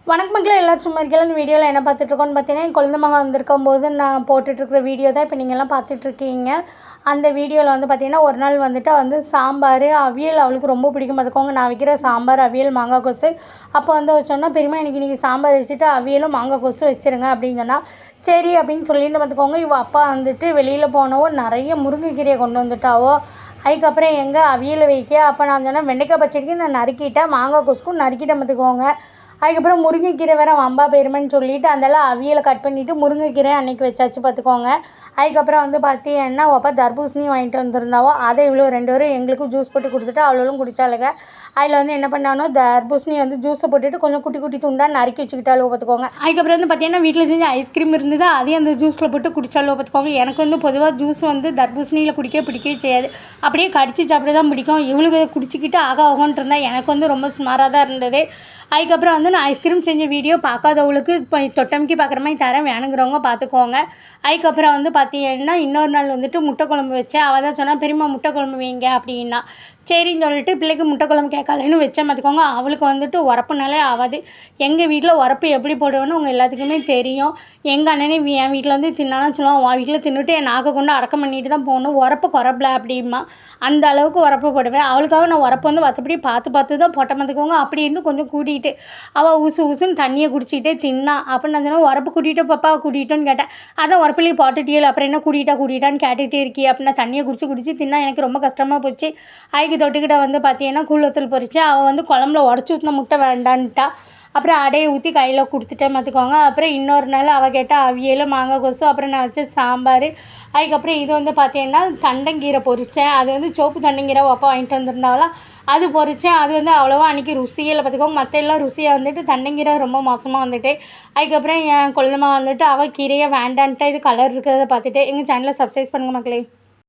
வணக்கம் மக்களே, எல்லாரும் சும்மா இருக்கீங்களா? இந்த வீடியோவில் என்ன பார்த்துட்ருக்கோன்னு பார்த்தீங்கன்னா, என் குழந்தை மகன் வந்திருக்கும் போது நான் போட்டுட்ருக்கிற வீடியோ தான் இப்போ நீங்கள்லாம் பார்த்துட்ருக்கீங்க. அந்த வீடியோவில் வந்து பார்த்திங்கன்னா, ஒரு நாள் வந்துட்டு சாம்பார் அவியல் அவளுக்கு ரொம்ப பிடிக்கும். பார்த்துக்கோங்க, நான் வைக்கிற சாம்பார் அவியல் மாங்காய் கொசு. அப்போ வந்து வச்சோன்னா, பெரியம்மா இன்றைக்கி சாம்பார் வச்சுட்டு அவியலும் மாங்காய் கொசு வச்சுருங்க அப்படின்னு சொன்னால், சரி அப்படின்னு சொல்லிட்டு பார்த்துக்கோங்க. இவள் அப்பா வந்துட்டு வெளியில் போனவோ நிறைய முருங்கைக்கீரையை கொண்டு வந்துட்டாவோ. அதுக்கப்புறம் எங்கே அவியல் வைக்க அப்போ நான் சொன்னேன், வெண்டைக்காய் பச்சடிக்கு நான் நறுக்கிட்டேன், மாங்காய் கொசுக்கும் நறுக்கிட்டேன் பார்த்துக்கோங்க. அதுக்கப்புறம் முருங்கைக்கீரை வேறு வம்பா போயிருமேன்னு சொல்லிவிட்டு அதெல்லாம் அவியலை கட் பண்ணிவிட்டு முருங்கைக்கீரை அன்றைக்கி வச்சாச்சு பார்த்துக்கோங்க. அதுக்கப்புறம் வந்து பார்த்தீங்கன்னா அப்பா தர்பூசணியும் வாங்கிட்டு வந்திருந்தாவோ, அதை இவ்வளோ 2 பேரும் எங்களுக்கும் ஜூஸ் போட்டு கொடுத்துட்டு அவ்வளோவும் குடித்தாளுங்க. அதில் வந்து என்ன பண்ணானோ, தர்பூசணி வந்து ஜூஸை போட்டுட்டு கொஞ்சம் குட்டி குட்டி துண்டாக நறுக்கி வச்சுக்கிட்டாலும் பார்த்துக்கோங்க. அதுக்கப்புறம் வந்து பார்த்தீங்கன்னா வீட்டில் செஞ்ச ஐஸ்கிரீம் இருந்தது, அதையும் அந்த ஜூஸில் போட்டு குடித்தாலும் பார்த்துக்கோங்க. எனக்கு வந்து பொதுவாக ஜூஸ் வந்து தர்பூசணியில் பிடிக்கவே செய்யாது, அப்படியே கடிச்சு சாப்பிட தான் பிடிக்கும். இவளுக்கு குடிச்சிக்கிட்டு ஆகோன்ட்டு இருந்தால் எனக்கு வந்து ரொம்ப சுமாராக தான் இருந்தது. அதுக்கப்புறம் வந்து நான் ஐஸ்கிரீம் செஞ்ச வீடியோ பார்க்காதவங்களுக்கு இப்போ தொட்டமைக்கு பார்க்குற மாதிரி தரேன், வேணுங்கிறவங்க பார்த்துக்கோங்க. அதுக்கப்புறம் வந்து பார்த்தீங்கன்னா இன்னொரு நாள் வந்துட்டு முட்டை குழம்பு வச்சேன். அவள் தான் சொன்னால், பெரியம்மா முட்டை குழம்பு வைங்க அப்படின்னா. சரின்னு சொல்லிட்டு பிள்ளைக்கு முட்டை குழம்பு கேட்கலன்னு வச்சேன் பார்த்துக்கோங்க. அவளுக்கு வந்துட்டு உரப்புனாலே ஆகாது. எங்கள் வீட்டில் உரப்பு எப்படி போடுவேன்னு உங்கள் எல்லாத்துக்குமே தெரியும். எங்கள் அண்ணனே என் வீட்டில் வந்து தின்னாலும் சொல்லுவான், உன் வீட்டில் தின்னுட்டு என் நாக்கை கொண்டு அடக்கம் பண்ணிட்டு தான் போகணும், உரப்பு குறப்பல அப்படிமா. அந்த அளவுக்கு உரப்பு போடுவேன். அவளுக்காக நான் உரப்பு வந்து மற்றபடி பார்த்து தான் போட்ட பார்த்துக்கோங்க. அப்படி இன்னும் கொஞ்சம் கூட்டிகிட்டு அவள் ஊசுன்னு தண்ணியை குடிச்சிக்கிட்டே தின்னா. அப்படின்னு நான் சொன்னால், உரப்பு கூட்டிகிட்டு பாப்பாவை கூட்டிகிட்டோன்னு கேட்டேன். அதான் உரப்புலேயே போட்டுட்டியல், அப்புறம் என்ன கூட்டிகிட்டான்னு கேட்டுகிட்டே இருக்கி அப்படின்னா, தண்ணியை குடிச்சு தின்னா எனக்கு ரொம்ப கஷ்டமாக போச்சு. அதுக்கு தொட்டுக்கிட்ட வந்து பார்த்தீங்கன்னா கூழத்தில் பொரிச்சேன். அவள் வந்து குழம்புல உடச்சி ஊற்றின முட்டை வேண்டான்ட்டா. அப்புறம் அடையை ஊற்றி கையில் கொடுத்துட்டேன் பார்த்துக்கோங்க. அப்புறம் இன்னொரு நாள் அவள் கேட்டால் அவியல் மாங்காய் கொசு, அப்புறம் நான் வச்ச சாம்பார். அதுக்கப்புறம் இது வந்து பார்த்தீங்கன்னா தண்டங்கீரை பொரித்தேன். அது வந்து சோப்பு தண்டங்கீரை அப்பா வாங்கிட்டு வந்திருந்தாலும் அது பொரித்தேன். அது வந்து அவ்வளோவா அன்றைக்கி ருசியில் பார்த்துக்கோங்க. மற்ற எல்லாம் ருசியாக வந்துட்டு தண்டங்கீரை ரொம்ப மோசமாக வந்துட்டு. அதுக்கப்புறம் என் குழந்தைமா வந்துட்டு அவள் கீரையை வேண்டான்ட்டு இது கலர் இருக்கிறத பார்த்துட்டு எங்கள் சேனலை சப்ஸ்கிரைப் பண்ணுங்கள் மக்களே.